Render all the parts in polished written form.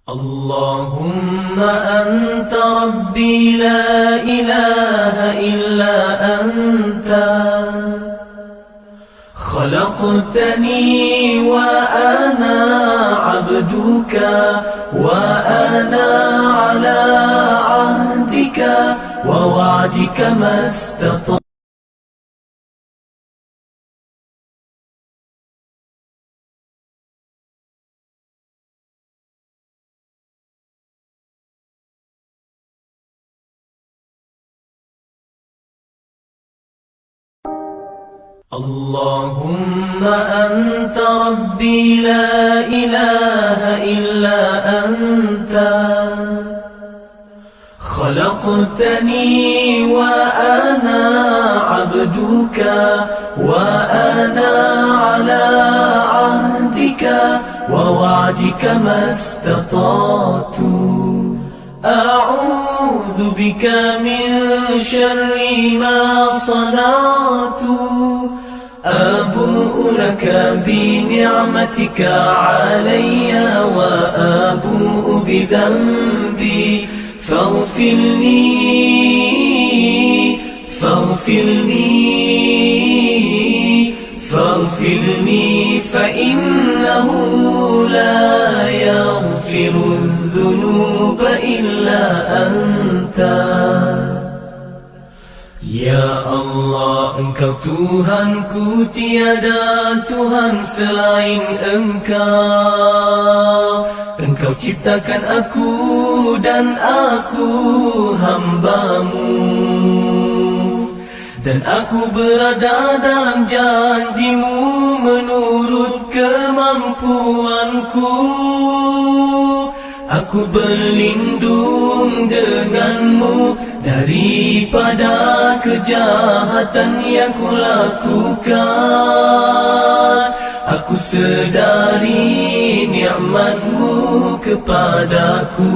اللهم أنت ربي لا إله إلا أنت خلقتني وأنا عبدك وأنا على عهدك ووعدك ما استطعت اللهم أنت ربي لا إله إلا أنت خلقتني وأنا عبدك وأنا على عهدك ووعدك ما استطعت أعوذ بك من شر ما صنعت أبوء لك بنعمتك علي وأبوء بذنبي فاغفر لي فإنه لا يغفر الذنوب إلا أنت. Ya Allah, Engkau Tuhanku, tiada Tuhan selain Engkau. Engkau ciptakan aku dan aku hamba-Mu, dan aku berada dalam janji-Mu menurut kemampuanku. Aku berlindung denganmu daripada kejahatan yang kulakukan. Aku sedari nikmat-Mu kepadaku,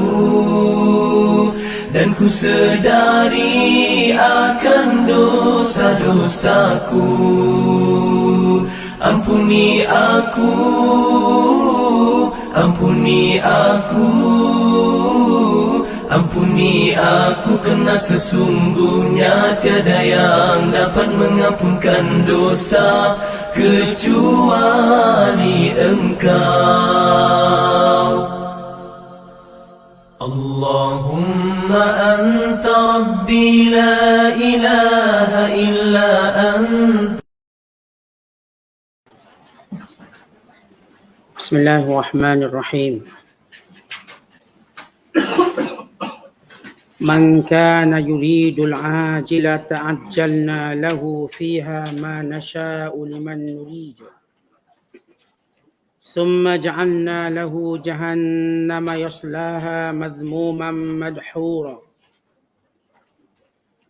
dan ku sedari akan dosa-dosaku. Ampuni aku, ampuni aku, ampuni aku, kerana sesungguhnya tiada yang dapat mengampunkan dosa kecuali Engkau. Allahumma anta rabbi la ilaha illa anta. Bismillahirrahmanirrahim. Man kana yuridul ajilata ajjalna lahu fiha ma nasha'u liman nurid. Summa ja'alna lahu jahannama yaslaha madhmuman madhura.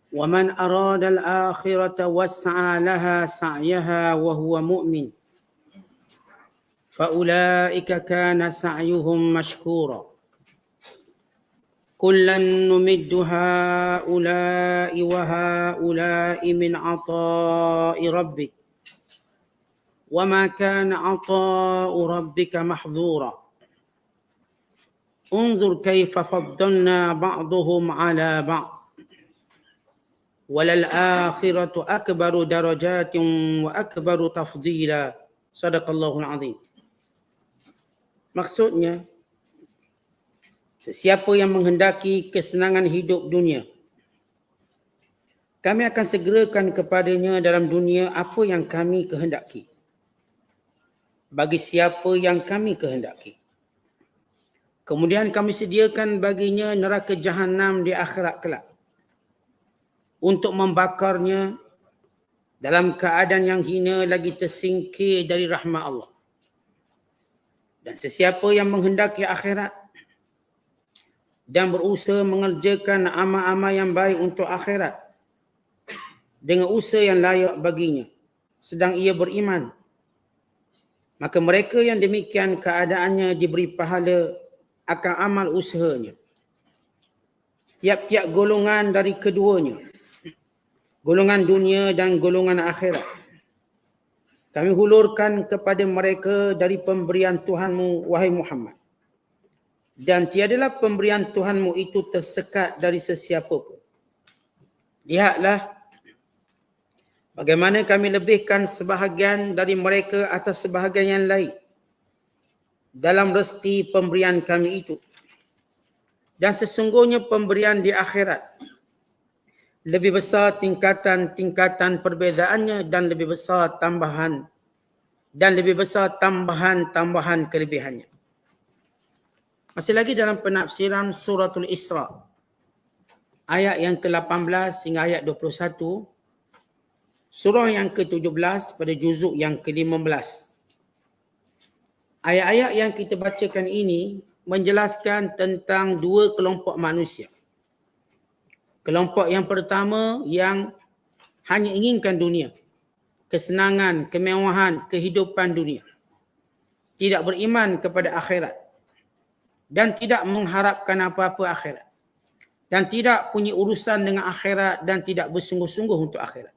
Wa man arada al-akhirata was'a laha sa'yaha wa huwa mu'min. فأولئك كان سعيهم مشكورا كلا نمد هؤلاء وهؤلاء من عطاء ربك وما كان عطاء ربك محظورا انظر كيف فضلنا بعضهم على بعض وللآخرة أكبر درجات وأكبر تفضيلا صدق الله العظيم. Maksudnya, sesiapa yang menghendaki kesenangan hidup dunia, kami akan segerakan kepadanya dalam dunia apa yang kami kehendaki, bagi siapa yang kami kehendaki. Kemudian kami sediakan baginya neraka Jahannam di akhirat kelak untuk membakarnya dalam keadaan yang hina lagi tersingkir dari rahmat Allah. Dan sesiapa yang menghendaki akhirat dan berusaha mengerjakan amal-amal yang baik untuk akhirat dengan usaha yang layak baginya, sedang ia beriman, maka mereka yang demikian keadaannya diberi pahala akan amal usahanya. Tiap-tiap golongan dari keduanya, golongan dunia dan golongan akhirat, kami hulurkan kepada mereka dari pemberian Tuhanmu, wahai Muhammad, dan tiadalah pemberian Tuhanmu itu tersekat dari sesiapa pun. Lihatlah bagaimana kami lebihkan sebahagian dari mereka atas sebahagian yang lain dalam rezeki pemberian kami itu. Dan sesungguhnya pemberian di akhirat lebih besar tingkatan-tingkatan perbezaannya dan lebih besar tambahan kelebihannya. Masih lagi dalam penafsiran suratul Isra ayat yang ke-18 hingga ayat 21, surah yang ke-17 pada juzuk yang ke-15. Ayat-ayat yang kita bacakan ini menjelaskan tentang dua kelompok manusia. Kelompok yang pertama yang hanya inginkan dunia, kesenangan, kemewahan, kehidupan dunia. Tidak beriman kepada akhirat dan tidak mengharapkan apa-apa akhirat. Dan tidak punya urusan dengan akhirat dan tidak bersungguh-sungguh untuk akhirat.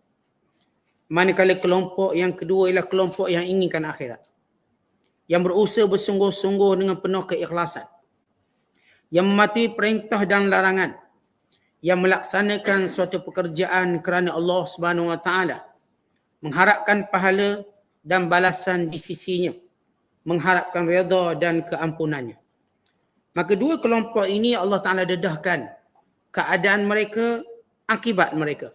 Manakala kelompok yang kedua ialah kelompok yang inginkan akhirat. Yang berusaha bersungguh-sungguh dengan penuh keikhlasan. Yang mematuhi perintah dan larangan. Yang melaksanakan suatu pekerjaan kerana Allah Subhanahu Wa Taala, mengharapkan pahala dan balasan di sisinya, mengharapkan redha dan keampunannya. Maka dua kelompok ini Allah Taala dedahkan keadaan mereka, akibat mereka.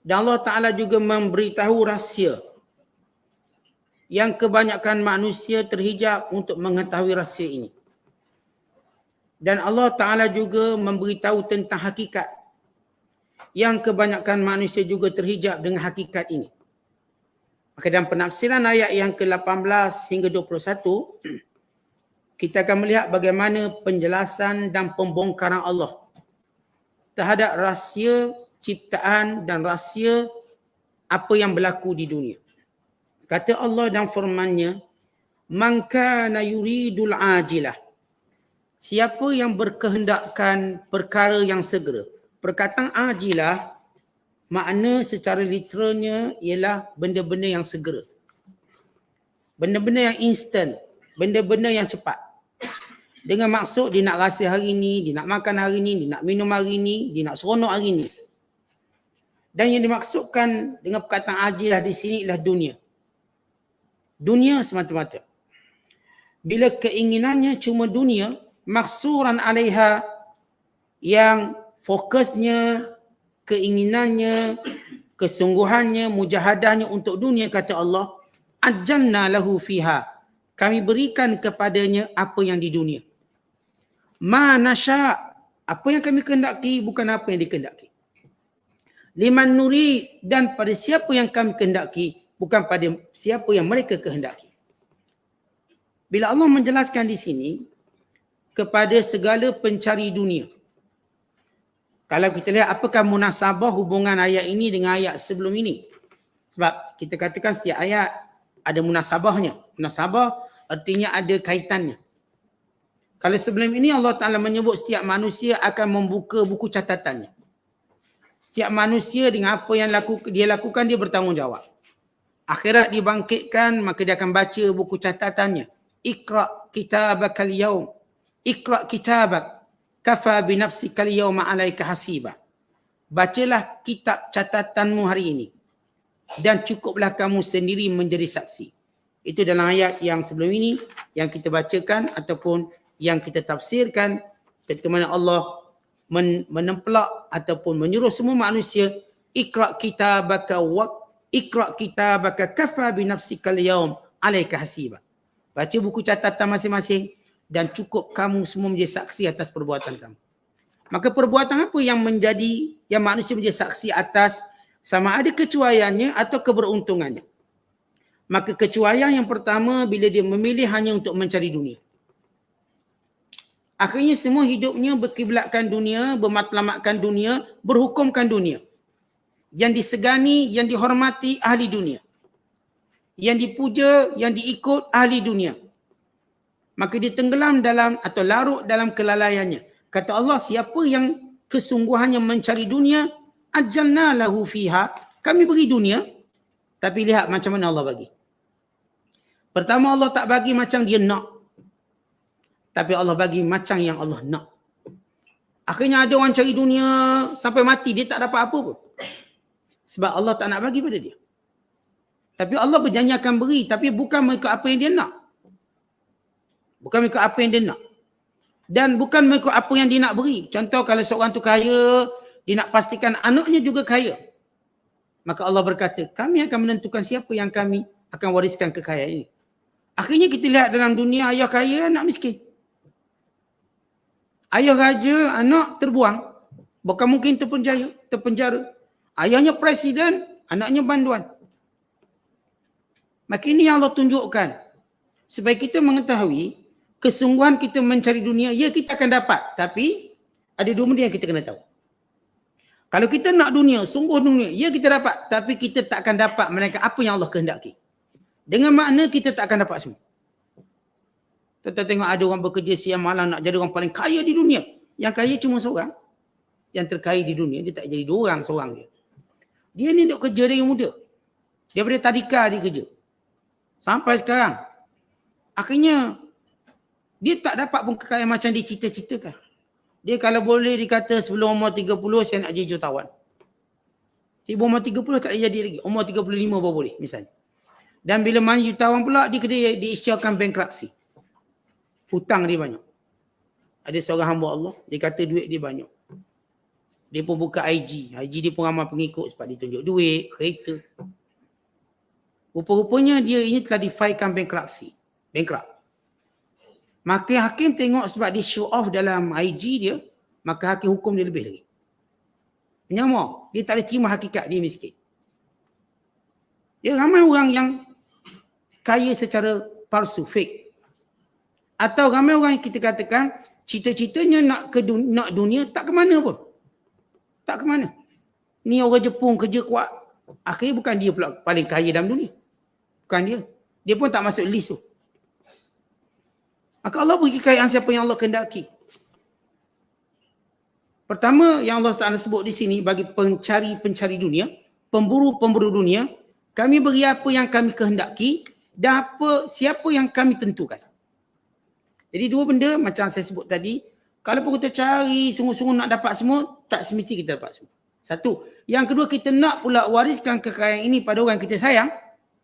Dan Allah Taala juga memberitahu rahsia yang kebanyakan manusia terhijab untuk mengetahui rahsia ini. Dan Allah Ta'ala juga memberitahu tentang hakikat yang kebanyakan manusia juga terhijab dengan hakikat ini. Maka dalam penafsiran ayat yang ke-18 hingga 21, kita akan melihat bagaimana penjelasan dan pembongkaran Allah terhadap rahsia ciptaan dan rahsia apa yang berlaku di dunia. Kata Allah dalam firman-Nya, "Man kana yuridul ajilah." Siapa yang berkehendakkan perkara yang segera. Perkataan ajilah makna secara literalnya ialah benda-benda yang segera. Benda-benda yang instant, benda-benda yang cepat. Dengan maksud dia nak rasa hari ni, dia nak makan hari ni, dia nak minum hari ni, dia nak seronok hari ni. Dan yang dimaksudkan dengan perkataan ajilah di sini ialah dunia. Dunia semata-mata. Bila keinginannya cuma dunia, maksuran alaiha, yang fokusnya, keinginannya, kesungguhannya, mujahadahnya untuk dunia, kata Allah, ajjalna lahu fiha, kami berikan kepadanya apa yang di dunia. Ma nasya, apa yang kami kehendaki bukan apa yang dikehendaki. Liman nuri, dan pada siapa yang kami kehendaki bukan pada siapa yang mereka kehendaki. Bila Allah menjelaskan di sini kepada segala pencari dunia. Kalau kita lihat apakah munasabah hubungan ayat ini dengan ayat sebelum ini. Sebab kita katakan setiap ayat ada munasabahnya. Munasabah artinya ada kaitannya. Kalau sebelum ini Allah Ta'ala menyebut setiap manusia akan membuka buku catatannya. Setiap manusia dengan apa yang dia lakukan, dia bertanggungjawab. Akhirat dibangkitkan, maka dia akan baca buku catatannya. Iqra' kitabakal yaum. Iqra' kitabak. Kafa binafsikal yauma alaika hasiba. Bacalah kitab catatanmu hari ini. Dan cukuplah kamu sendiri menjadi saksi. Itu dalam ayat yang sebelum ini yang kita bacakan ataupun yang kita tafsirkan ketika mana Allah menemplak ataupun menyuruh semua manusia, Iqra' kitabaka Iqra' kitabaka kafa binafsikal yaum alaika hasiba. Baca buku catatan masing-masing dan cukup kamu semua menjadi saksi atas perbuatan kamu. Maka perbuatan apa yang manusia menjadi saksi atas, sama ada kecuaiannya atau keberuntungannya. Maka kecuaian yang pertama bila dia memilih hanya untuk mencari dunia. Akhirnya semua hidupnya berkiblatkan dunia, bermatlamatkan dunia, berhukumkan dunia. Yang disegani, yang dihormati ahli dunia. Yang dipuja, yang diikut ahli dunia. Maka dia tenggelam dalam atau larut dalam kelalaiannya. Kata Allah, siapa yang kesungguhannya mencari dunia, ajjalna lahu fiha, kami beri dunia. Tapi lihat macam mana Allah bagi. Pertama, Allah tak bagi macam dia nak. Tapi Allah bagi macam yang Allah nak. Akhirnya ada orang cari dunia sampai mati, dia tak dapat apa pun. Sebab Allah tak nak bagi pada dia. Tapi Allah berjanji akan beri, tapi bukan mengikut apa yang dia nak. Bukan mengikut apa yang dia nak. Dan bukan mengikut apa yang dia nak beri. Contoh kalau seorang tu kaya, dia nak pastikan anaknya juga kaya. Maka Allah berkata, kami akan menentukan siapa yang kami akan wariskan kekayaan ini. Akhirnya kita lihat dalam dunia, ayah kaya, anak miskin. Ayah raja, anak terbuang. Bukan mungkin terpenjara. Ayahnya presiden, anaknya banduan. Maka ini yang Allah tunjukkan. Supaya kita mengetahui kesungguhan kita mencari dunia, ya kita akan dapat. Tapi ada dua benda yang kita kena tahu. Kalau kita nak dunia, sungguh dunia, ya kita dapat. Tapi kita tak akan dapat melainkan apa yang Allah kehendaki. Dengan makna kita tak akan dapat semua. Kita tengok ada orang bekerja siang malam nak jadi orang paling kaya di dunia. Yang kaya cuma seorang. Yang terkaya di dunia, dia tak jadi dua orang, seorang dia. Dia ni duk kerja dari muda. Daripada tadika dia kerja. Sampai sekarang. Akhirnya, dia tak dapat pun kekayaan macam dia cita-citakan. Dia kalau boleh dikata sebelum umur 30, saya nak jadi jutawan. Sebelum umur 30 tak boleh jadi lagi. Umur 35 baru boleh misalnya. Dan bila mana jutawan pula, dia kena diisytiharkan bankruptcy. Hutang dia banyak. Ada seorang hamba Allah, dia kata duit dia banyak. Dia pun buka IG. IG dia pun ramai pengikut sebab dia tunjuk duit, kereta. Rupa-rupanya dia ini telah difilekan bankruptcy. Bankrupt. Maka hakim tengok sebab dia show off dalam IG dia, maka hakim hukum dia lebih lagi. Menyamar. Dia tak boleh terima hakikat dia miskin. Dia ramai orang yang kaya secara palsu, fake. Atau ramai orang yang kita katakan cita-citanya nak dunia tak ke mana pun. Tak ke mana. Ni orang Jepun kerja kuat. Akhirnya bukan dia pula paling kaya dalam dunia. Bukan dia. Dia pun tak masuk list tu. Maka Allah beri kekayaan siapa yang Allah kehendaki. Pertama yang Allah Ta'ala sebut di sini bagi pencari dunia, pemburu dunia, kami beri apa yang kami kehendaki dan siapa yang kami tentukan. Jadi dua benda macam saya sebut tadi, kalau pun kita cari sungguh-sungguh nak dapat semua, tak semesti kita dapat semua. Satu. Yang kedua, kita nak pula wariskan kekayaan ini pada orang kita sayang,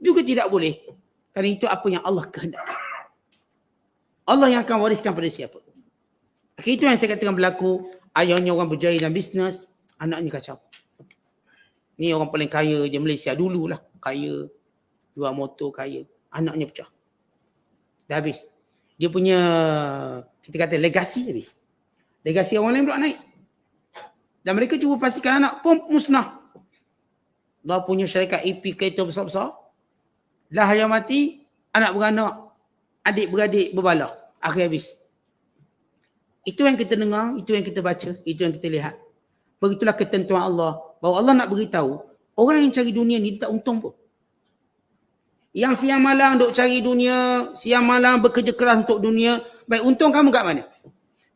juga tidak boleh. Kerana itu apa yang Allah kehendaki. Allah yang akan wariskan pada siapa. Itu yang saya katakan berlaku. Ayahnya orang berjaya dalam bisnes, anaknya kacau. Ni orang paling kaya je Malaysia dululah. Kaya, jual motor kaya. Anaknya pecah. Dah habis. Dia punya, kita kata legasi habis. Legasi orang lain pula naik. Dan mereka cuba pastikan anak pun musnah. Allah punya syarikat EP kereta besar-besar. Dah hayat mati, anak beranak, adik-beradik berbalah. Akhir habis. Itu yang kita dengar, itu yang kita baca, itu yang kita lihat. Begitulah ketentuan Allah. Bahawa Allah nak beritahu, orang yang cari dunia ni tak untung pun. Yang siang malam duk cari dunia, siang malam bekerja keras untuk dunia, baik untung kamu kat mana?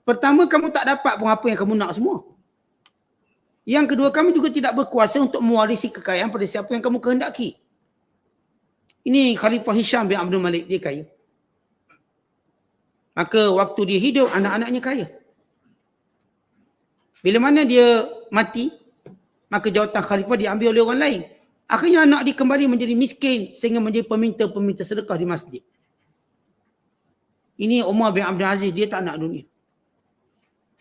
Pertama, kamu tak dapat pun apa yang kamu nak semua. Yang kedua, kamu juga tidak berkuasa untuk mewarisi kekayaan pada siapa yang kamu kehendaki. Ini Khalifah Hisham bin Abdul Malik, dia kaya. Maka waktu dia hidup, anak-anaknya kaya. Bila mana dia mati, maka jawatan khalifah diambil oleh orang lain. Akhirnya anak dia kembali menjadi miskin sehingga menjadi peminta sedekah di masjid. Ini Umar bin Abdul Aziz, dia tak nak dunia.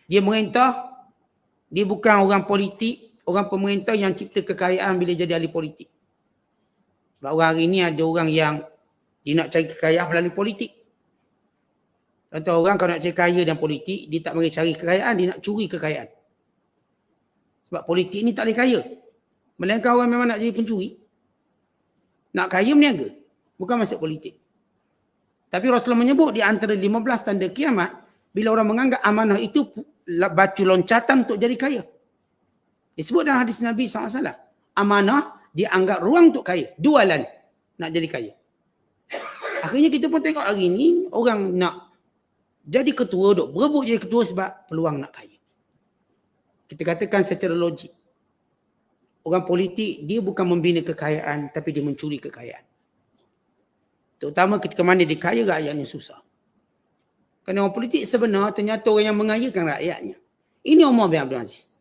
Dia merintah, dia bukan orang politik, orang pemerintah yang cipta kekayaan bila jadi ahli politik. Sebab orang hari ini ada orang yang dia nak cari kekayaan melalui politik. Contoh orang kalau nak cari kaya dan politik, dia tak boleh cari kekayaan, dia nak curi kekayaan. Sebab politik ni tak boleh kaya. Melainkan orang memang nak jadi pencuri. Nak kaya meniaga. Bukan masuk politik. Tapi Rasulullah menyebut di antara 15 tanda kiamat, bila orang menganggap amanah itu batu loncatan untuk jadi kaya. Disebut dalam hadis Nabi SAW. Amanah dianggap ruang untuk kaya. Dualan nak jadi kaya. Akhirnya kita pun tengok hari ni, orang nak jadi ketua, duk berebut jadi ketua sebab peluang nak kaya. Kita katakan secara logik. Orang politik, dia bukan membina kekayaan, tapi dia mencuri kekayaan. Terutama ketika mana dia kaya, rakyatnya susah. Kerana orang politik sebenar ternyata orang yang mengayakan rakyatnya. Ini Umar bin Abdul Aziz.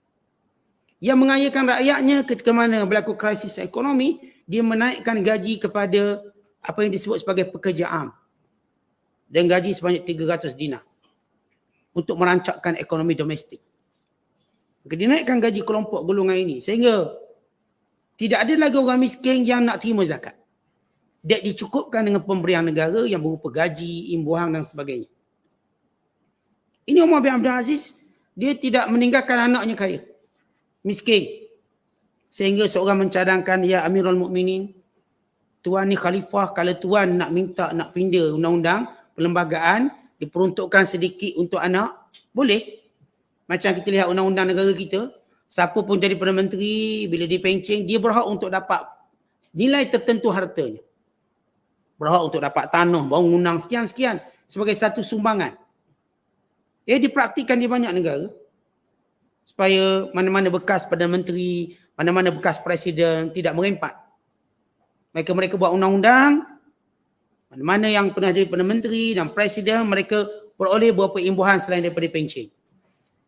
Yang mengayakan rakyatnya ketika mana berlaku krisis ekonomi, dia menaikkan gaji kepada apa yang disebut sebagai pekerja am. Dan gaji sebanyak 300 dinar. Untuk merancangkan ekonomi domestik. Maka dinaikkan gaji kelompok golongan ini. Sehingga tidak ada lagi orang miskin yang nak terima zakat. Dia dicukupkan dengan pemberian negara yang berupa gaji, imbuhan dan sebagainya. Ini Umar bin Abdul Aziz, dia tidak meninggalkan anaknya kaya. Miskin. Sehingga seorang mencadangkan, ya Amirul Mukminin, tuan ni khalifah, kalau tuan nak minta, nak pindah undang-undang, perlembagaan, diperuntukkan sedikit untuk anak, boleh. Macam kita lihat undang-undang negara kita, siapa pun jadi Perdana Menteri, bila dia pencen, dia berhak untuk dapat nilai tertentu hartanya. Berhak untuk dapat tanah, bangunan, sekian-sekian, sebagai satu sumbangan. Dipraktikkan di banyak negara. Supaya mana-mana bekas Perdana Menteri, mana-mana bekas Presiden tidak merempat. Mereka buat undang-undang, mana-mana yang pernah jadi Perdana Menteri dan Presiden, mereka beroleh beberapa imbuhan selain daripada pencen.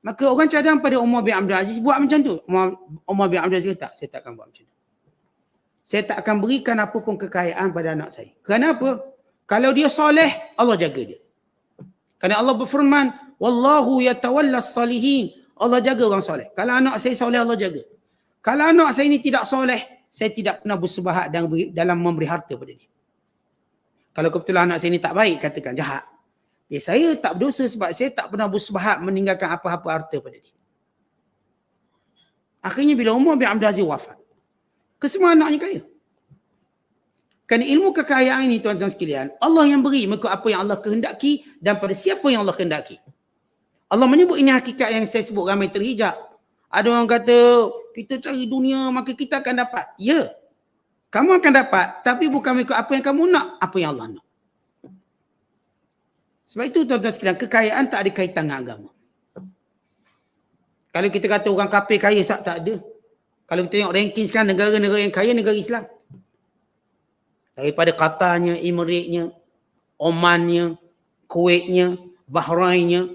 Maka orang cadang pada Umar bin Abdul Aziz buat macam tu. Umar bin Abdul Aziz kata, saya tak akan buat macam tu. Saya tak akan berikan apa pun kekayaan pada anak saya. Kerana apa? Kalau dia soleh, Allah jaga dia. Kerana Allah berfirman, wallahu yatawallas salihin. Allah jaga orang soleh. Kalau anak saya soleh, Allah jaga. Kalau anak saya ini tidak soleh, saya tidak pernah bersebahat dalam memberi harta pada dia. Kalau kebetulan anak saya ini tak baik, katakan jahat. Saya tak berdosa sebab saya tak pernah bersebahat meninggalkan apa-apa harta pada dia. Akhirnya bila Umar bin Abdul Aziz wafat, kesemua anaknya kaya. Kerana ilmu kekayaan ini tuan-tuan sekalian, Allah yang beri mengikut apa yang Allah kehendaki dan pada siapa yang Allah kehendaki. Allah menyebut ini hakikat yang saya sebut ramai terhijab. Ada orang kata, kita cari dunia maka kita akan dapat. Ya, kamu akan dapat, tapi bukan mengikut apa yang kamu nak, apa yang Allah nak. Sebab itu tuan-tuan sekalian, kekayaan tak ada kaitan dengan agama. Kalau kita kata orang kafir kaya, tak ada. Kalau kita tengok ranking sekarang, negara-negara yang kaya, negara Islam. Daripada Qatarnya, Emiratnya, Omannya, Kuwaitnya, Bahrainnya.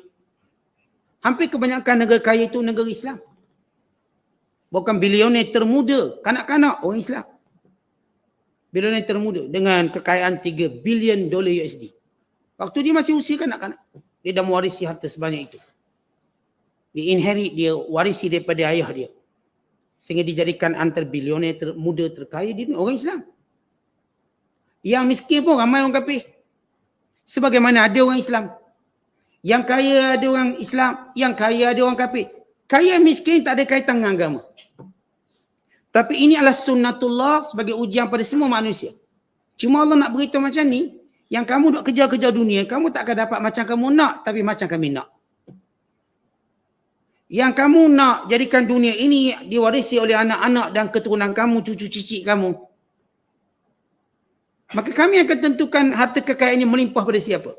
Hampir kebanyakan negara kaya itu negara Islam. Bukan bilioner termuda, kanak-kanak orang Islam. Bilioner termuda dengan kekayaan 3 bilion dolar USD. Waktu dia masih usia kanak-kanak, dia dah mewarisi harta sebanyak itu. Dia inherit, dia warisi daripada ayah dia. Sehingga dijadikan antara bilioner termuda terkaya di dunia, orang Islam. Yang miskin pun ramai orang kafir. Sebagaimana ada orang Islam. Yang kaya ada orang Islam, yang kaya ada orang kafir. Kaya miskin tak ada kaitan dengan agama. Tapi ini adalah sunnatullah sebagai ujian pada semua manusia. Cuma Allah nak beritahu macam ni, yang kamu duk kejar-kejar dunia, kamu tak akan dapat macam kamu nak, tapi macam kami nak. Yang kamu nak jadikan dunia ini diwarisi oleh anak-anak dan keturunan kamu, cucu cicit kamu. Maka kami akan tentukan harta kekayaan ini melimpah pada siapa.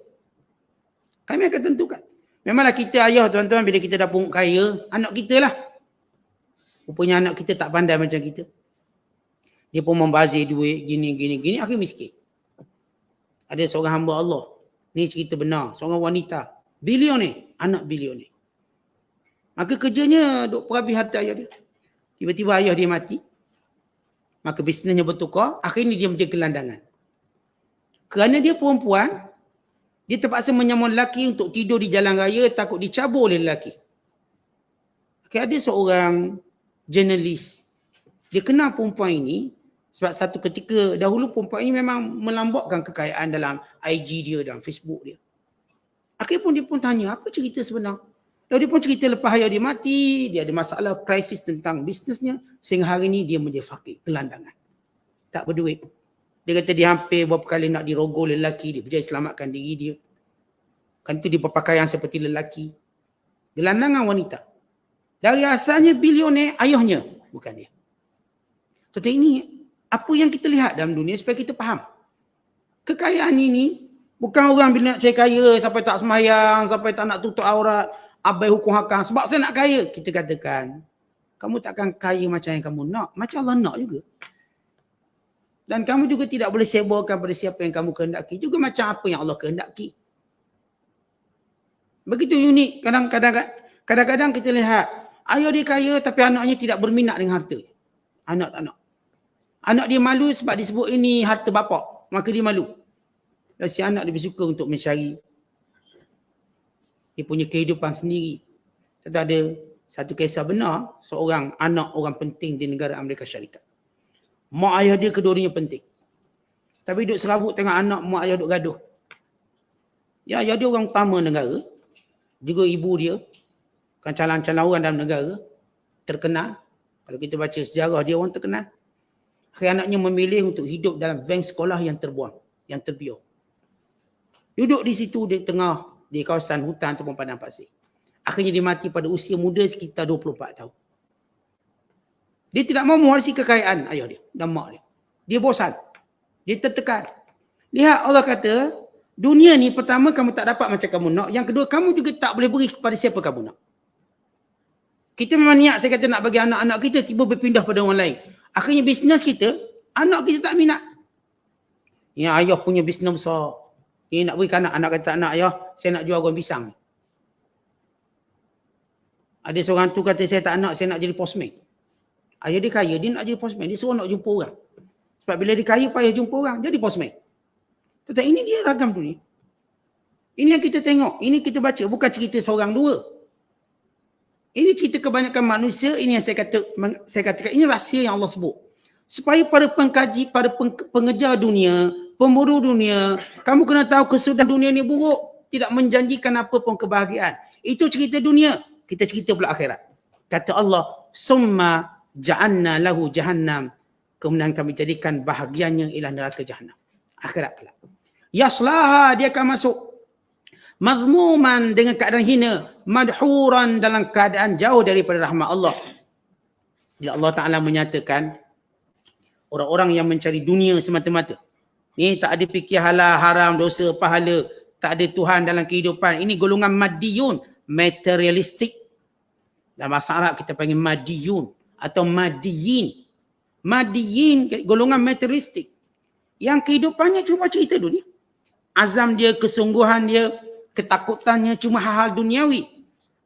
Kami akan tentukan. Memanglah kita ayah tuan-tuan bila kita dah pungut kaya, anak kita lah. Rupanya anak kita tak pandai macam kita. Dia pun membazir duit, gini, akhir miskin. Ada seorang hamba Allah. Ni cerita benar. Seorang wanita. Bilioner. Anak bilioner. Maka kerjanya duk perhabis harta ayah dia. Tiba-tiba ayah dia mati. Maka bisnesnya bertukar. Akhirnya dia menjadi gelandangan. Kerana dia perempuan, dia terpaksa menyamar lelaki untuk tidur di jalan raya takut dicabur oleh lelaki. Ada seorang jurnalis. Dia kenal perempuan ini sebab satu ketika dahulu perempuan ini memang melambokkan kekayaan dalam IG dia dan Facebook dia. Akhirnya pun dia pun tanya, apa cerita sebenar? Lalu dia pun cerita lepas ayah dia mati, dia ada masalah krisis tentang bisnesnya sehingga hari ini dia menjadi fakir, gelandangan. Tak berduit. Dia kata dia hampir beberapa kali nak dirogol lelaki, dia berjaya selamatkan diri dia. Kan itu dia berpakaian seperti lelaki. Gelandangan wanita. Dari asalnya bilioner, ayahnya. Bukan dia. Tetapi ini apa yang kita lihat dalam dunia supaya kita faham. Kekayaan ini bukan orang bila nak cari kaya sampai tak semayang, sampai tak nak tutup aurat, abai hukum hakam. Sebab saya nak kaya. Kita katakan, kamu takkan kaya macam yang kamu nak. Macam Allah nak juga. Dan kamu juga tidak boleh seborkan pada siapa yang kamu kehendaki. Juga macam apa yang Allah kehendaki. Begitu unik. Kadang-kadang kita lihat ayah dia kaya tapi anaknya tidak berminat dengan harta. Anak tak nak. Anak dia malu sebab disebut ini harta bapa, maka dia malu. Dan si anak dia bersuka untuk mencari dia punya kehidupan sendiri. Tentu ada satu kisah benar, seorang anak orang penting di negara Amerika Syarikat. Mak ayah dia kedua-duanya penting. Tapi duduk serabut tengok anak mak ayah duduk gaduh. Ya, ayah dia orang utama negara. Juga ibu dia kan calon-calon orang dalam negara. Terkenal. Kalau kita baca sejarah dia orang terkenal. Akhirnya anaknya memilih untuk hidup dalam bank sekolah yang terbuang. Yang terbiar. Duduk di situ di tengah di kawasan hutan ataupun padang pasir. Akhirnya dia mati pada usia muda sekitar 24 tahun. Dia tidak mahu mewarisi kekayaan ayah dia dan mak dia. Dia bosan. Dia tertekan. Lihat Allah kata, dunia ni pertama kamu tak dapat macam kamu nak. Yang kedua kamu juga tak boleh beri kepada siapa kamu nak. Kita memang niat saya kata nak bagi anak-anak kita tiba berpindah pada orang lain. Akhirnya bisnes kita, anak kita tak minat. Ya ayah punya bisnes besar. Ini nak berikan anak kata anak ayah, saya nak jual goreng pisang. Ada seorang tu kata saya tak nak, saya nak jadi postman. Ayah dia kaya, dia nak jadi postman. Dia suruh nak jumpa orang. Sebab bila dia kaya, payah jumpa orang. Jadi postman. Tetapi ini dia ragam dunia. Ini yang kita tengok. Ini kita baca. Bukan cerita seorang dua. Ini cerita kebanyakan manusia. Ini yang saya katakan. Ini rahsia yang Allah sebut. Supaya para pengkaji, para pengejar dunia, pemburu dunia, kamu kena tahu kesudahan dunia ni buruk. Tidak menjanjikan apa pun kebahagiaan. Itu cerita dunia. Kita cerita pula akhirat. Kata Allah, summa ja'anna lahu jahannam. Kemudian kami jadikan bahagiannya ialah neraka jahannam. Akhirat pula. Yaslaha, dia akan masuk. Mazmuman, dengan keadaan hina. Madhuran, dalam keadaan jauh daripada rahmat Allah. Bila Allah Ta'ala menyatakan, orang-orang yang mencari dunia semata-mata. Ni tak ada fikir halal, haram, dosa, pahala. Tak ada Tuhan dalam kehidupan. Ini golongan madiyun. Materialistik. Dalam bahasa Arab kita panggil madiyun. Atau madiyin. Madiyin, golongan materialistik. Yang kehidupannya cuma cerita dunia. Azam dia, kesungguhan dia, ketakutannya cuma hal-hal duniawi.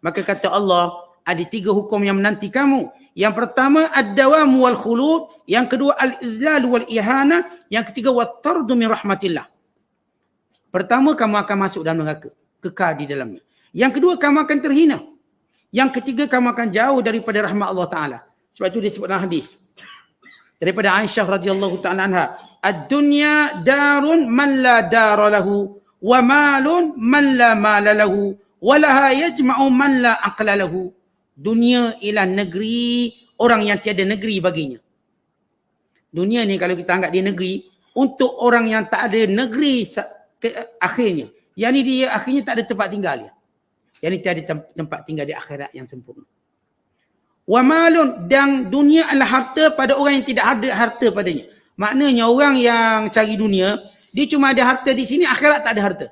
Maka kata Allah, ada 3 hukum yang menanti kamu. Yang pertama, ad-dawam wal khulud. Yang kedua, al-izlal wal ihana. Yang ketiga, wat-tardu min rahmatillah. Pertama, kamu akan masuk dalam neraka. Kekal di dalamnya. Yang kedua, kamu akan terhina. Yang ketiga, kamu akan jauh daripada rahmat Allah Ta'ala. Sebab itu disebut dalam hadis. Daripada Aisyah radhiyallahu ta'ala anha. Ad-dunya darun man la dara lahu. Wa malun man la mala lahu. Wa laha yajma'u man la aqla lahu. Dunia ialah negeri orang yang tiada negeri baginya. Dunia ni kalau kita anggap dia negeri, untuk orang yang tak ada negeri akhirnya. Yang ni dia akhirnya tak ada tempat tinggal dia. Yang ni tiada tempat tinggal di akhirat yang sempurna. Wa malun, dan dunia adalah harta pada orang yang tidak ada harta padanya. Maknanya orang yang cari dunia, dia cuma ada harta di sini, akhirat tak ada harta.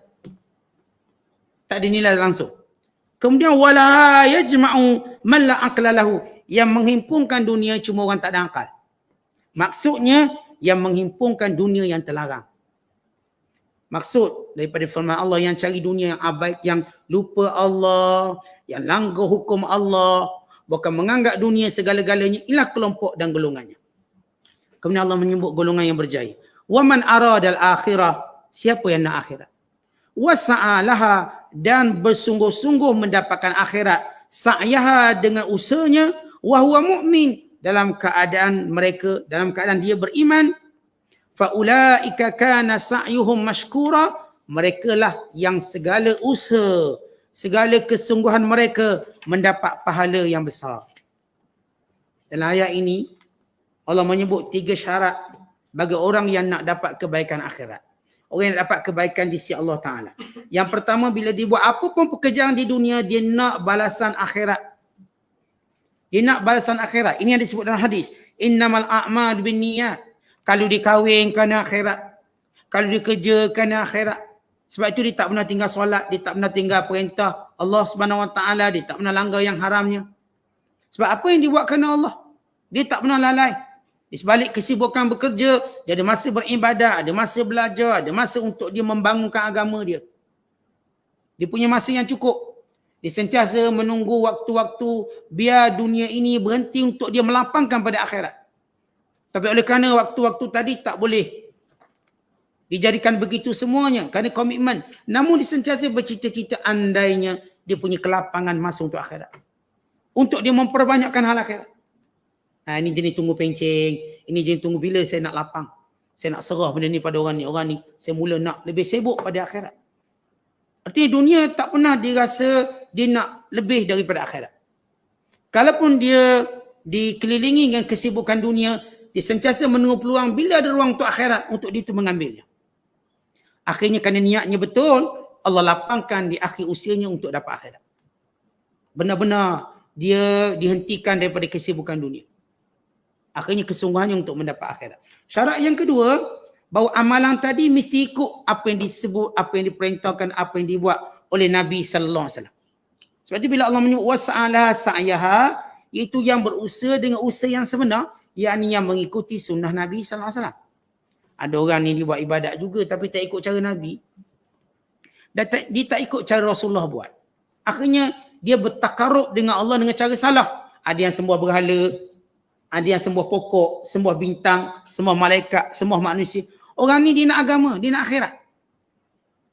Tak ada nilai langsung. Kemudian wala yajma'u man la aqla lahu, yang menghimpunkan dunia cuma orang tak ada akal. Maksudnya yang menghimpunkan dunia yang terlarang. Maksud daripada firman Allah, yang cari dunia yang abaik, yang lupa Allah, yang langgar hukum Allah, bukan menganggap dunia segala-galanya, ialah kelompok dan golongannya. Kemudian Allah menyebut golongan yang berjaya. Wa man aradal akhirah, siapa yang nak akhirat. Wa sa'alaha, dan bersungguh-sungguh mendapatkan akhirat. Sa'yaha, dengan usahanya. Wa huwa mu'min, dalam keadaan mereka, dalam keadaan dia beriman. Faulaika kana sa'yuhum mashkura, merekalah yang segala usaha, segala kesungguhan mereka mendapat pahala yang besar. Dalam ayat ini Allah menyebut 3 syarat bagi orang yang nak dapat kebaikan akhirat. Orang yang dapat kebaikan di sisi Allah Ta'ala. Yang pertama, bila dia buat apa pun pekerjaan di dunia, dia nak balasan akhirat. Dia nak balasan akhirat. Ini yang disebut dalam hadis. Innamal a'mal bin niyat. Kalau dia kahwin kerana akhirat. Kalau dia kerja kerana akhirat. Sebab itu dia tak pernah tinggal solat. Dia tak pernah tinggal perintah Allah Subhanahu Wa Taala. Dia tak pernah langgar yang haramnya. Sebab apa yang dia buat kerana Allah? Dia tak pernah lalai. Di sebalik kesibukan bekerja, dia ada masa beribadah, ada masa belajar, ada masa untuk dia membangunkan agama dia. Dia punya masa yang cukup. Dia sentiasa menunggu waktu-waktu biar dunia ini berhenti untuk dia melapangkan pada akhirat. Tapi oleh kerana waktu-waktu tadi tak boleh dijadikan begitu semuanya kerana komitmen. Namun dia sentiasa bercita-cita andainya dia punya kelapangan masa untuk akhirat. Untuk dia memperbanyakkan hal akhirat. Ini jenis tunggu pencing. Ini jenis tunggu bila saya nak lapang. Saya nak serah benda ni pada orang ni. Orang ni saya mula nak lebih sibuk pada akhirat. Artinya dunia tak pernah dirasa dia nak lebih daripada akhirat. Kalaupun dia dikelilingi dengan kesibukan dunia, dia sentiasa menunggu peluang bila ada ruang untuk akhirat untuk dia itu mengambilnya. Akhirnya kerana niatnya betul, Allah lapangkan di akhir usianya untuk dapat akhirat. Benar-benar dia dihentikan daripada kesibukan dunia. Akhirnya kesungguhannya untuk mendapat akhirat. Syarat yang kedua, bahawa amalan tadi mesti ikut apa yang disebut, apa yang diperintahkan, apa yang dibuat oleh Nabi sallallahu alaihi wasallam. Sebab itu bila Allah menyebut wasa'ala sa'yaha, iaitu yang berusaha dengan usaha yang sebenar, yakni yang mengikuti sunnah Nabi sallallahu alaihi wasallam. Ada orang ni dia buat ibadat juga tapi tak ikut cara Nabi. Dan dia tak ikut cara Rasulullah buat. Akhirnya dia bertakarub dengan Allah dengan cara salah. Ada yang sembah berhala, ada yang sembah pokok, sembah bintang, sembah malaikat, sembah manusia. Orang ni dia nak agama, dia nak akhirat.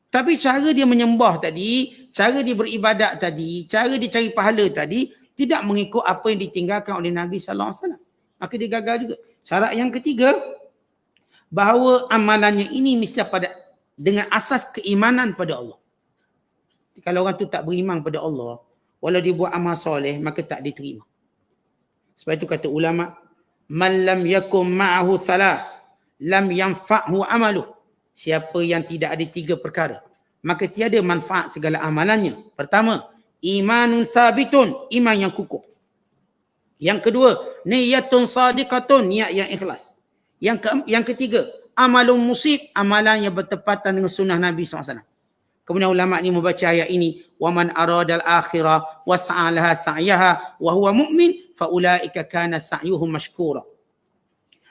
Tapi cara dia menyembah tadi, cara dia beribadat tadi, cara dia cari pahala tadi, tidak mengikut apa yang ditinggalkan oleh Nabi sallallahu alaihi wasallam. Maka dia gagal juga. Syarat yang ketiga, bahawa amalannya ini mesti pada dengan asas keimanan pada Allah. Kalau orang tu tak beriman pada Allah, walau dia buat amal soleh, maka tak diterima. Sebab itu kata ulama, man lam yakum ma'ahu thalas, lam yanfa'hu amaluh. Siapa yang tidak ada tiga perkara, maka tiada manfaat segala amalannya. Pertama, imanun sabitun, iman yang kukuh. Yang kedua, niyatun sadiqatun, niat yang ikhlas. Yang ketiga, amalun musib, amalan yang bertepatan dengan sunnah Nabi SAW. Kemudian ulama ni membaca ayat ini, waman aradal akhirah wa sa'alaha sa'yaha wa huwa mu'min fa ulaika kana sa'yuhum mashkura.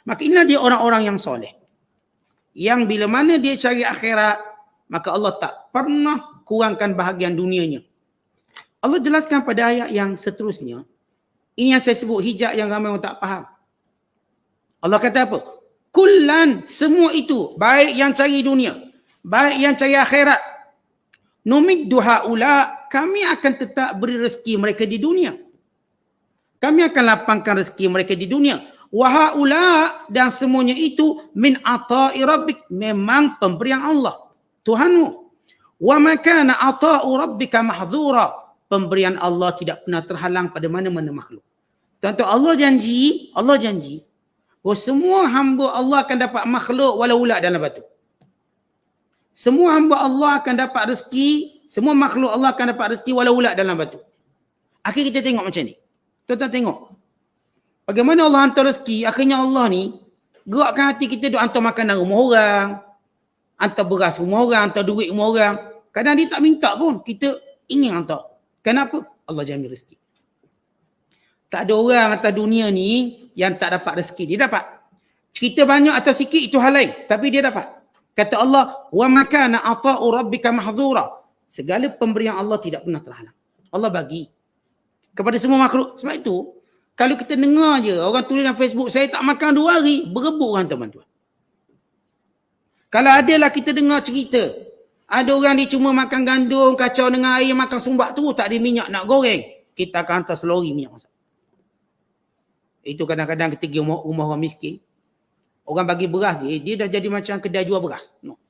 Maka inilah dia orang-orang yang soleh. Yang bila mana dia cari akhirat, maka Allah tak pernah kurangkan bahagian dunianya. Allah jelaskan pada ayat yang seterusnya. Ini yang saya sebut hijab yang ramai orang tak faham. Allah kata apa? Kullan, semua itu, baik yang cari dunia, baik yang cari akhirat. Numiddu haula, kami akan tetap beri rezeki mereka di dunia. Kami akan lapangkan rezeki mereka di dunia. Wa haula, dan semuanya itu min ata'i rabbik, memang pemberian Allah, Tuhanmu. Wa ma kana ata'u rabbika mahdzura, pemberian Allah tidak pernah terhalang pada mana-mana makhluk. Tentu Allah janji bahawa semua hamba Allah akan dapat makhluk walau ulat dalam batu. Semua hamba Allah akan dapat rezeki, semua makhluk Allah akan dapat rezeki walau ulat dalam batu. Akhir kita tengok macam ni. Tuan-tuan tengok. Bagaimana Allah hantar rezeki, akhirnya Allah ni gerakkan hati kita duk hantar makanan rumah orang, hantar beras rumah orang, hantar duit rumah orang. Kadang dia tak minta pun, kita ingin hantar. Kenapa? Allah jamin rezeki. Tak ada orang atas dunia ni yang tak dapat rezeki. Dia dapat. Cerita banyak atau sikit itu hal lain. Tapi dia dapat. Kata Allah, wa makana ata'u rabbika mahdzura. Segala pemberian Allah tidak pernah terhalang. Allah bagi kepada semua makhluk. Sebab itu, kalau kita dengar je orang tulis dalam Facebook, saya tak makan 2 hari, berebut orang teman-teman. Kalau adalah kita dengar cerita, ada orang dia cuma makan gandum, kacau dengan air, makan sumbat tu, tak ada minyak nak goreng, kita akan hantar selori minyak masak. Itu kadang-kadang kita pergi rumah orang miskin, orang bagi beras dia dah jadi macam kedai jual beras. No.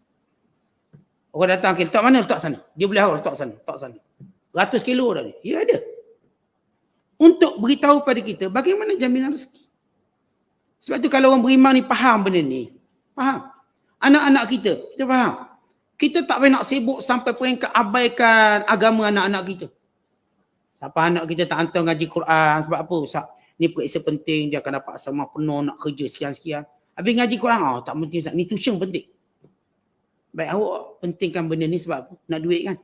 Orang datang, letak mana? Letak sana. Dia boleh letak sana, letak sana. 100 kilo dah dia. Ya ada. Untuk beritahu pada kita bagaimana jaminan rezeki. Sebab tu kalau orang beriman ni faham benda ni. Faham. Anak-anak kita faham. Kita tak payah nak sibuk sampai peringkat abaikan agama anak-anak kita. Siapa anak kita tak hantar ngaji Quran, sebab apa? Ustaz, ni periksa penting, dia akan dapat sama penuh nak kerja sekian-sekian. Habis ngaji Quran, tak penting Ustaz, ni tuition penting. Baik, awak pentingkan benda ni sebab apa? Nak duit kan?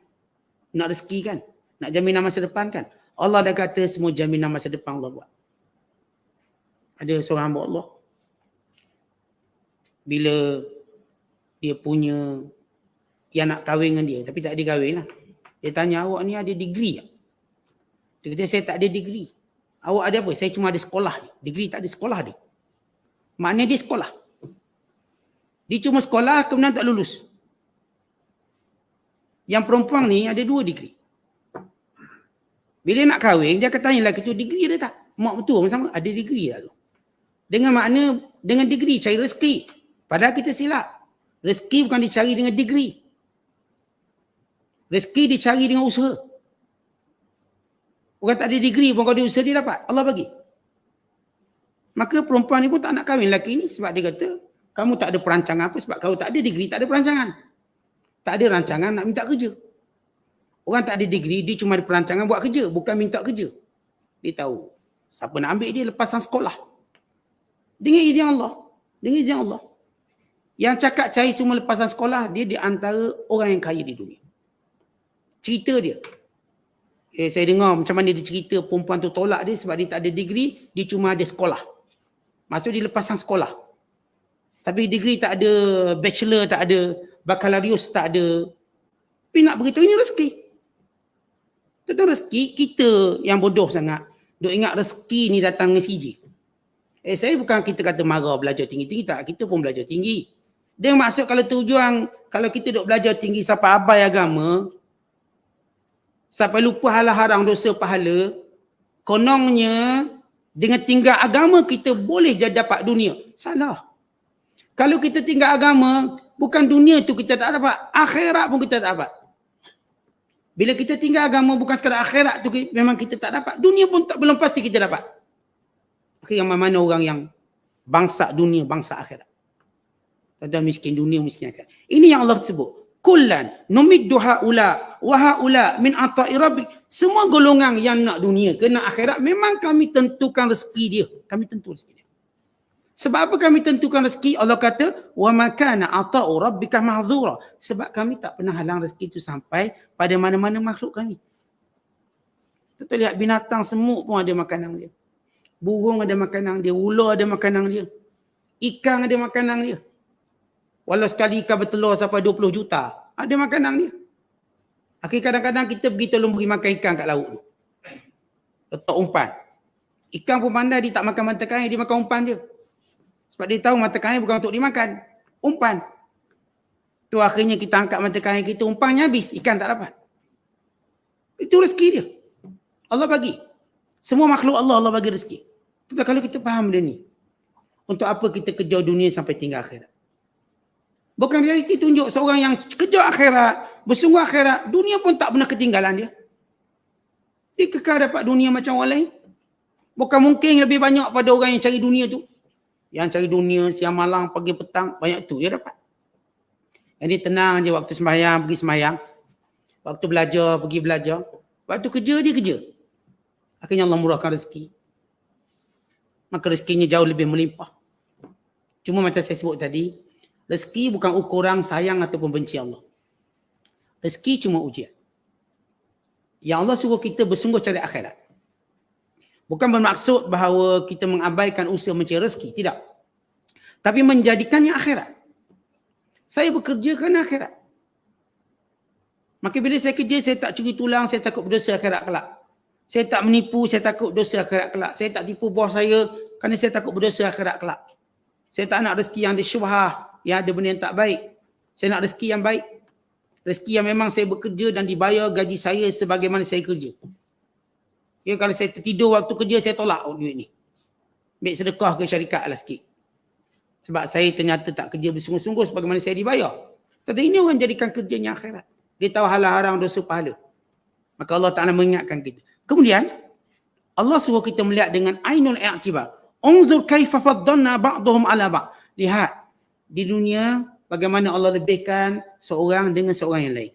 Nak rezeki kan? Nak jaminan masa depan kan? Allah dah kata semua jaminan masa depan Allah buat. Ada seorang hamba Allah, bila dia punya yang nak kahwin dengan dia, tapi tak ada kahwin lah. Dia tanya, awak ni ada degree tak? Dia kata saya tak ada degree. Awak ada apa? Saya cuma ada sekolah. Degree tak ada, sekolah dia. Maknanya dia sekolah. Dia cuma sekolah kemudian tak lulus. Yang perempuan ni ada 2 degree. Bila nak kahwin, dia akan tanya lelaki tu, degree ada tak? Mak betul sama, ada degree tak tu? Dengan makna, dengan degree cari rezeki. Padahal kita silap. Rezeki bukan dicari dengan degree. Rezeki dicari dengan usaha. Orang tak ada degree pun kalau dia usaha dia dapat. Allah bagi. Maka perempuan ni pun tak nak kahwin lelaki ni sebab dia kata, kamu tak ada perancangan apa sebab kamu tak ada degree, tak ada perancangan. Tak ada rancangan nak minta kerja. Orang tak ada degree, dia cuma ada perancangan buat kerja, bukan minta kerja. Dia tahu siapa nak ambil dia lepasan sekolah. Dengan izin Allah. Dengan izin Allah. Yang cakap cari semua lepasan sekolah, dia di antara orang yang kaya di dunia. Cerita dia. Saya dengar macam mana dia cerita perempuan tu tolak dia sebab dia tak ada degree, dia cuma ada sekolah. Maksud dia lepasan sekolah. Tapi degree tak ada, bachelor tak ada, bakalarius tak ada. Tapi nak beritahu ini rezeki. Tentang rezeki, kita yang bodoh sangat. Duk ingat rezeki ni datang dengan CJ. Saya bukan kita kata marah belajar tinggi-tinggi, tak. Kita pun belajar tinggi. Dia maksud kalau tujuan, kalau kita duk belajar tinggi sampai abai agama, sampai lupa halal haram dosa pahala, konongnya dengan tinggal agama kita boleh jadi dapat dunia. Salah. Kalau kita tinggal agama, bukan dunia tu kita tak dapat, akhirat pun kita tak dapat. Bila kita tinggal agama bukan sekadar akhirat tu memang kita tak dapat, dunia pun tak, belum pasti kita dapat. Yang mana orang yang bangsa dunia, bangsa akhirat. Ada miskin dunia, miskin akhirat. Ini yang Allah sebut. Kullan numiddu haula wa haula min ata'i rabbik. Semua golongan yang nak dunia, kena akhirat, memang kami tentukan rezeki dia. Kami tentu rezeki dia. Sebab apa kami tentukan rezeki? Allah kata, wa ma kana ata'u rabbika mahdzura. Sebab kami tak pernah halang rezeki itu sampai pada mana-mana makhluk kami. Kita lihat binatang, semut pun ada makanan dia. Burung ada makanan dia, ular ada makanan dia. Ikan ada makanan dia. Walau sekali ikan bertelur sampai 20 juta, ada makanan dia. Akhirnya kadang-kadang kita pergi tolong beri makan ikan kat laut tu. Letak umpan. Ikan pun pandai, dia tak makan mata kail, dia makan umpan dia. Sebab dia tahu mata kail bukan untuk dimakan. Umpan. Tu akhirnya kita angkat mata kail kita, umpannya habis, ikan tak dapat. Itu rezeki dia. Allah bagi. Semua makhluk Allah, Allah bagi rezeki. Itu kalau kita faham dia ni. Untuk apa kita kejar dunia sampai tinggal akhirat. Bukan realiti tunjuk seorang yang kejar akhirat, bersungguh akhirat, dunia pun tak pernah ketinggalan dia. Dia kekal dapat dunia macam orang lain. Bukan mungkin lebih banyak pada orang yang cari dunia tu. Yang cari dunia siang malam, pagi petang, banyak tu dia dapat. Jadi tenang je waktu sembahyang, pergi sembahyang. Waktu belajar, pergi belajar. Waktu kerja, dia kerja. Akhirnya Allah murahkan rezeki. Maka rezekinya jauh lebih melimpah. Cuma macam saya sebut tadi, rezeki bukan ukuran sayang ataupun benci Allah. Rezeki cuma ujian. Yang Allah suruh kita bersungguh cari akhirat. Bukan bermaksud bahawa kita mengabaikan usaha mencari rezeki. Tidak. Tapi menjadikannya akhirat. Saya bekerja kerana akhirat. Maka bila saya kerja, saya tak curi tulang, saya takut berdosa akhirat kelak. Saya tak menipu, saya takut berdosa akhirat kelak. Saya tak tipu bos saya kerana saya takut berdosa akhirat kelak. Saya tak nak rezeki yang ada syubhah, yang ada benda yang tak baik. Saya nak rezeki yang baik. Rezeki yang memang saya bekerja dan dibayar gaji saya sebagaimana saya kerja. Ya, kalau saya tertidur waktu kerja, saya tolak duit ni. Ambil sedekah ke syarikat lah sikit. Sebab saya ternyata tak kerja bersungguh-sungguh sebagaimana saya dibayar. Tapi ini orang jadikan kerjanya akhirat. Dia tahu halal haram dosa pahala. Maka Allah Ta'ala mengingatkan kita. Kemudian, Allah suruh kita melihat dengan ainul i'tibar. Unzur kaifa faddalna ba'dhum ala ba'd. Lihat di dunia bagaimana Allah lebihkan seorang dengan seorang yang lain.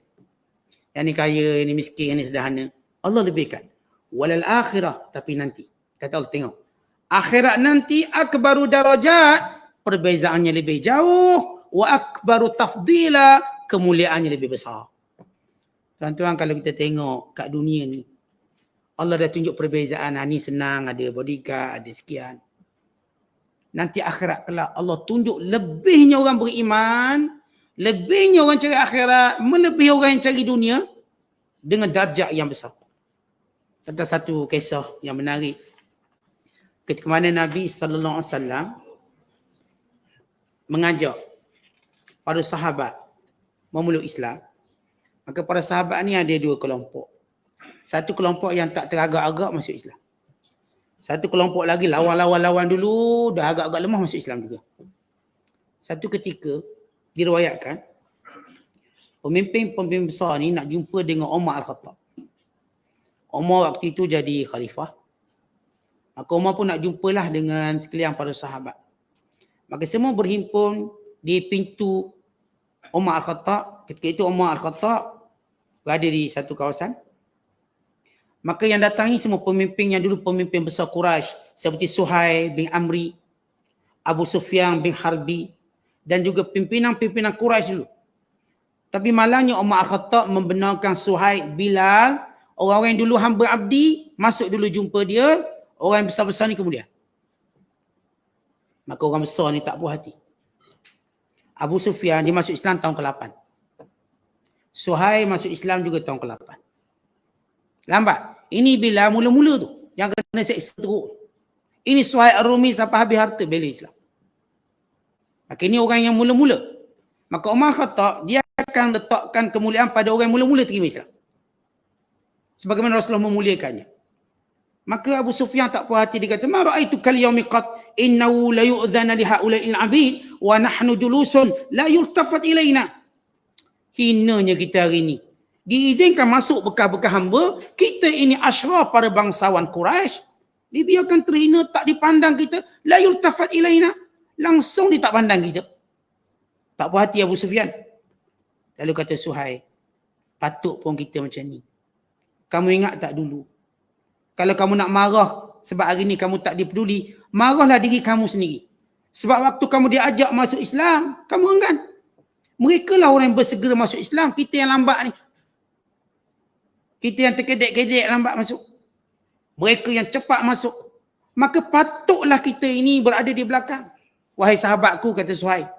Yang ni kaya, yang ni miskin, yang ni sederhana. Allah lebihkan. Walal akhirah, tapi nanti. Kata Allah, tengok. Akhirat nanti akbaru darajat, perbezaannya lebih jauh. Wa akbaru tafdila, kemuliaannya lebih besar. Tuan-tuan, kalau kita tengok kat dunia ni, Allah dah tunjuk perbezaan. Ni senang, ada bodyguard, ada sekian. Nanti akhirat kelak Allah tunjuk lebihnya orang beriman, lebihnya orang cari akhirat, melebihi orang yang cari dunia dengan darjah yang besar. Tentang satu kisah yang menarik. Ketika mana Nabi SAW mengajak para sahabat memeluk Islam, maka para sahabat ni ada dua kelompok. Satu kelompok yang tak teragak-agak masuk Islam. Satu kelompok lagi lawan dulu, dah agak-agak lemah masuk Islam juga. Satu ketika diriwayatkan, pemimpin besar ni nak jumpa dengan Umar Al-Khattab. Umar waktu itu jadi khalifah. Maka Umar pun nak jumpalah dengan sekalian para sahabat. Maka semua berhimpun di pintu Umar Al-Khattab. Ketika itu Umar Al-Khattab berada di satu kawasan. Maka yang datang ni semua pemimpin yang dulu pemimpin besar Quraisy, seperti Suhail bin Amri, Abu Sufyan bin Harbi, dan juga pimpinan-pimpinan Quraisy dulu. Tapi malangnya Umar Al-Khattab membenarkan Suhail, Bilal, orang-orang yang dulu hamba abdi, masuk dulu jumpa dia, orang yang besar-besar ni kemudian. Maka orang besar ni tak puas hati. Abu Sufyan dia masuk Islam tahun ke-8. Suhail masuk Islam juga tahun ke-8. Lambat. Ini bila mula-mula tu yang kena seksa teruk. Ini Suhail Ar-Rumi sampai habis harta bela Islam. Maka ini orang yang mula-mula. Maka Umar Khattab dia akan letakkan kemuliaan pada orang yang mula-mula terima Islam. Sebagaimana Rasulullah memuliakannya. Maka Abu Sufyan tak puas hati, dia kata, "Ma ra'aitu kal yaumi qat innahu la yu'dhana li haula'il 'abid wa nahnu julusun la yultafat ilaina." Hinanya kita hari ini. Diizinkan masuk bekas-bekas hamba, kita ini asyraf para bangsawan Quraisy. Dibiarkan terhina, tak dipandang kita, la yultafat ilaina. Langsung dia tak pandang kita. Tak puas hati Abu Sufyan. Lalu kata Suhail, patut pun kita macam ni. Kamu ingat tak dulu? Kalau kamu nak marah sebab hari ni kamu tak dipeduli, marahlah diri kamu sendiri. Sebab waktu kamu diajak masuk Islam, kamu enggan. Mereka lah orang yang bersegera masuk Islam, kita yang lambat ni. Kita yang terkedek-kedek lambat masuk. Mereka yang cepat masuk. Maka patutlah kita ini berada di belakang. Wahai sahabatku, kata Suhail,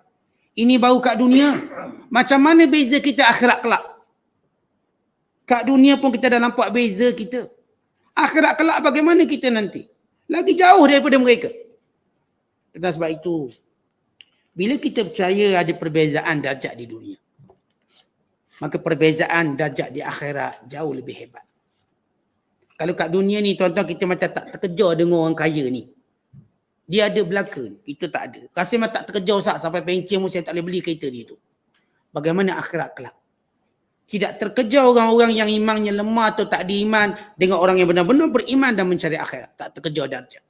ini baru kat dunia. Macam mana beza kita akhirat kelak? Kat dunia pun kita dah nampak beza kita. Akhirat kelak bagaimana kita nanti? Lagi jauh daripada mereka. Dan sebab itu, bila kita percaya ada perbezaan darjat di dunia, maka perbezaan darjat di akhirat jauh lebih hebat. Kalau kat dunia ni tuan-tuan kita macam tak terkejar dengan orang kaya ni. Dia ada belaka, kita tak ada. Rasa memang tak terkejar Ustaz sampai pencen pun saya tak boleh beli kereta dia tu. Bagaimana akhirat kelak? Tidak terkejar orang-orang yang imannya lemah atau tak ada iman dengan orang yang benar-benar beriman dan mencari akhirat. Tak terkejar darjat.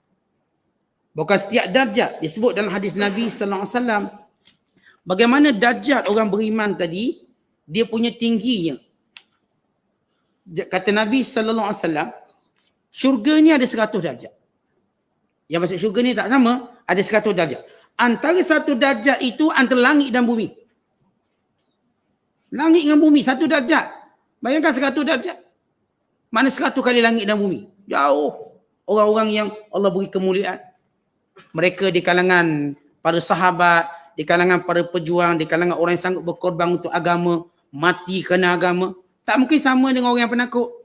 Bukan setiap darjat disebut dalam hadis Nabi sallallahu alaihi wasallam. Bagaimana darjat orang beriman tadi, dia punya tingginya. Kata Nabi sallallahu alaihi wasallam, syurga ni ada 100 darjat. Yang masuk syurga ni tak sama, ada 100 darjat. Antara 1 darjat itu antara langit dan bumi. Langit dengan bumi, 1 darjat. Bayangkan 100 darjat. Mana 100 kali langit dan bumi? Jauh. Orang-orang yang Allah beri kemuliaan. Mereka di kalangan para sahabat, di kalangan para pejuang, di kalangan orang yang sanggup berkorban untuk agama, mati kerana agama. Tak mungkin sama dengan orang yang penakut.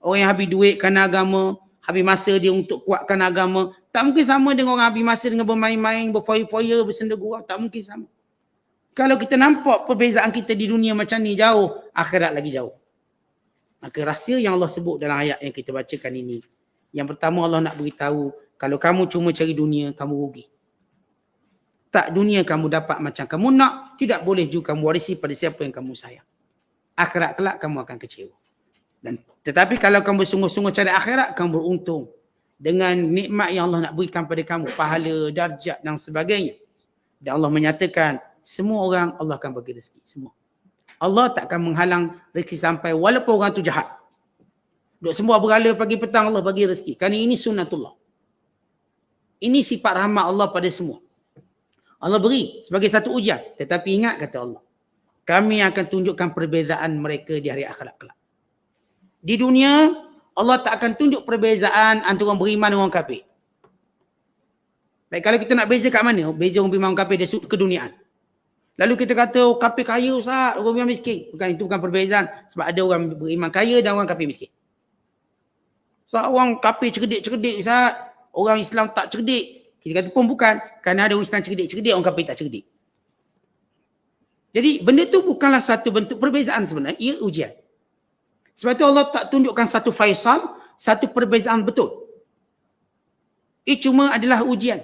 Orang yang habis duit kerana agama, habis masa dia untuk kuatkan agama. Tak mungkin sama dengan orang habis masa dengan bermain-main, berfoya-foya, bersenda gurau. Tak mungkin sama. Kalau kita nampak perbezaan kita di dunia macam ni jauh, akhirat lagi jauh. Maka rahsia yang Allah sebut dalam ayat yang kita bacakan ini. Yang pertama Allah nak beritahu, kalau kamu cuma cari dunia, kamu rugi. Tak dunia kamu dapat macam kamu nak, tidak boleh juga kamu warisi pada siapa yang kamu sayang. Akhirat kelak kamu akan kecewa. Tetapi kalau kamu sungguh-sungguh cari akhirat, kamu beruntung. Dengan nikmat yang Allah nak berikan pada kamu, pahala, darjat dan sebagainya. Dan Allah menyatakan, semua orang Allah akan bagi rezeki. Semua. Allah tak akan menghalang rezeki sampai walaupun orang tu jahat. Duk semua berhala pagi petang Allah bagi rezeki. Kerana ini sunnatullah. Ini sifat rahmat Allah pada semua. Allah beri sebagai satu ujian. Tetapi ingat kata Allah, kami akan tunjukkan perbezaan mereka di hari akhirat kelak. Di dunia, Allah tak akan tunjuk perbezaan antara orang beriman dan orang kafir. Baik, kalau kita nak beza kat mana? Beza orang beriman dan orang kafir dari sudut keduniaan. Lalu kita kata, oh, kafir kaya Ustaz, orang beriman miskin. Bukan, itu bukan perbezaan. Sebab ada orang beriman kaya dan orang kafir miskin. Orang kafir cerdik-cerdik Ustaz. Orang Islam tak cerdik. Kita kata pun bukan. Kerana ada orang Islam cerdik-cerdik, orang kafir tak cerdik. Jadi benda tu bukanlah satu bentuk perbezaan sebenarnya. Ia ujian. Sebab itu Allah tak tunjukkan satu faisal, satu perbezaan betul. Ia cuma adalah ujian.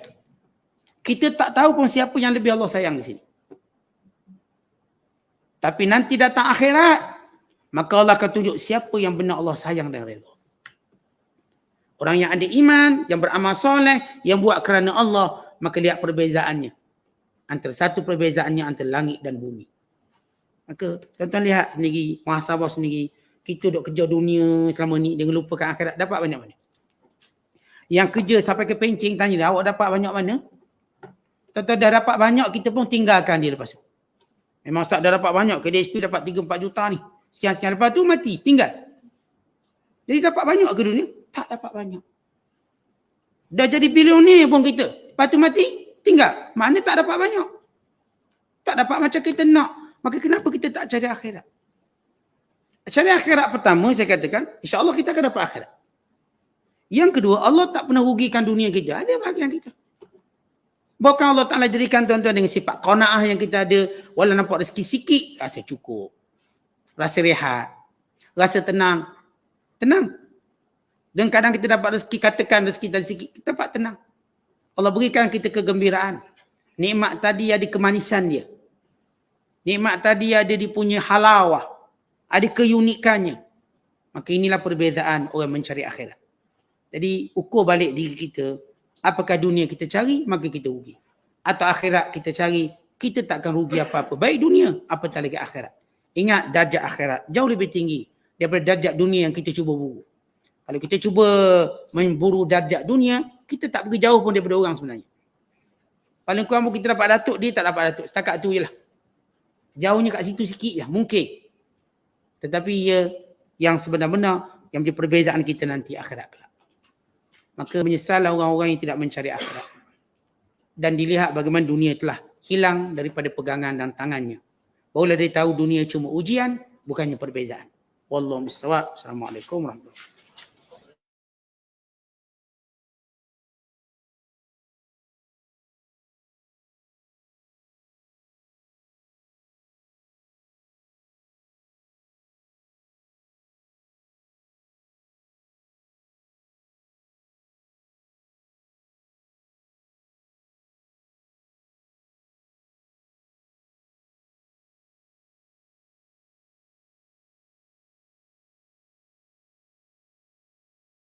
Kita tak tahu pun siapa yang lebih Allah sayang di sini. Tapi nanti datang akhirat, maka Allah akan tunjuk siapa yang benar Allah sayang dan redha. Orang yang ada iman, yang beramal soleh, yang buat kerana Allah, maka lihat perbezaannya. Antara satu perbezaannya antara langit dan bumi. Maka tuan-tuan lihat sendiri, muhasabah sendiri. Kita duk kerja dunia selama ni dengan lupakan akhirat. Dapat banyak mana? Yang kerja sampai ke pencing, tanya dia, awak dapat banyak mana? Tuan-tuan dah dapat banyak, kita pun tinggalkan dia lepas tu. Memang Ustaz dah dapat banyak, KDSP dapat 3-4 juta ni. Sekian-sekian, lepas tu mati, tinggal. Jadi dapat banyak ke dunia? Tak dapat banyak. Dah jadi bilioner pun kita. Lepas tu mati, tinggal. Maknanya tak dapat banyak. Tak dapat macam kita nak. Maka kenapa kita tak cari akhirat? Cari akhirat pertama, saya katakan, insya-Allah kita akan dapat akhirat. Yang kedua, Allah tak pernah rugikan dunia kita. Ada bahagian kita. Bukan Allah Ta'ala jadikan tuan-tuan dengan sifat qanaah yang kita ada. Walau nampak rezeki sikit, rasa cukup. Rasa rehat. Rasa tenang. Tenang. Dan kadang kita dapat rezeki, katakan rezeki tadi sikit, kita dapat tenang. Allah berikan kita kegembiraan. Nikmat tadi ada kemanisan dia. Nikmat tadi ada dia punya halawah. Ada keunikannya. Maka inilah perbezaan orang mencari akhirat. Jadi ukur balik diri kita. Apakah dunia kita cari, maka kita rugi. Atau akhirat kita cari, kita takkan rugi apa-apa. Baik dunia, apatah lagi akhirat. Ingat darjat akhirat jauh lebih tinggi daripada darjat dunia yang kita cuba buru. Kalau kita cuba memburu darjat dunia, kita tak pergi jauh pun daripada orang sebenarnya. Paling kurang pun kita dapat datuk, dia tak dapat datuk. Setakat tu je lah. Jauhnya kat situ sikit je, mungkin. Tetapi yang sebenar-benar, yang menjadi perbezaan kita nanti akhirat kelak. Maka menyesallah orang-orang yang tidak mencari akhirat. Dan dilihat bagaimana dunia telah hilang daripada pegangan dan tangannya. Barulah dia tahu dunia cuma ujian, bukannya perbezaan. Wallahu a'lam bishawab. Assalamualaikum warahmatullahi wabarakatuh.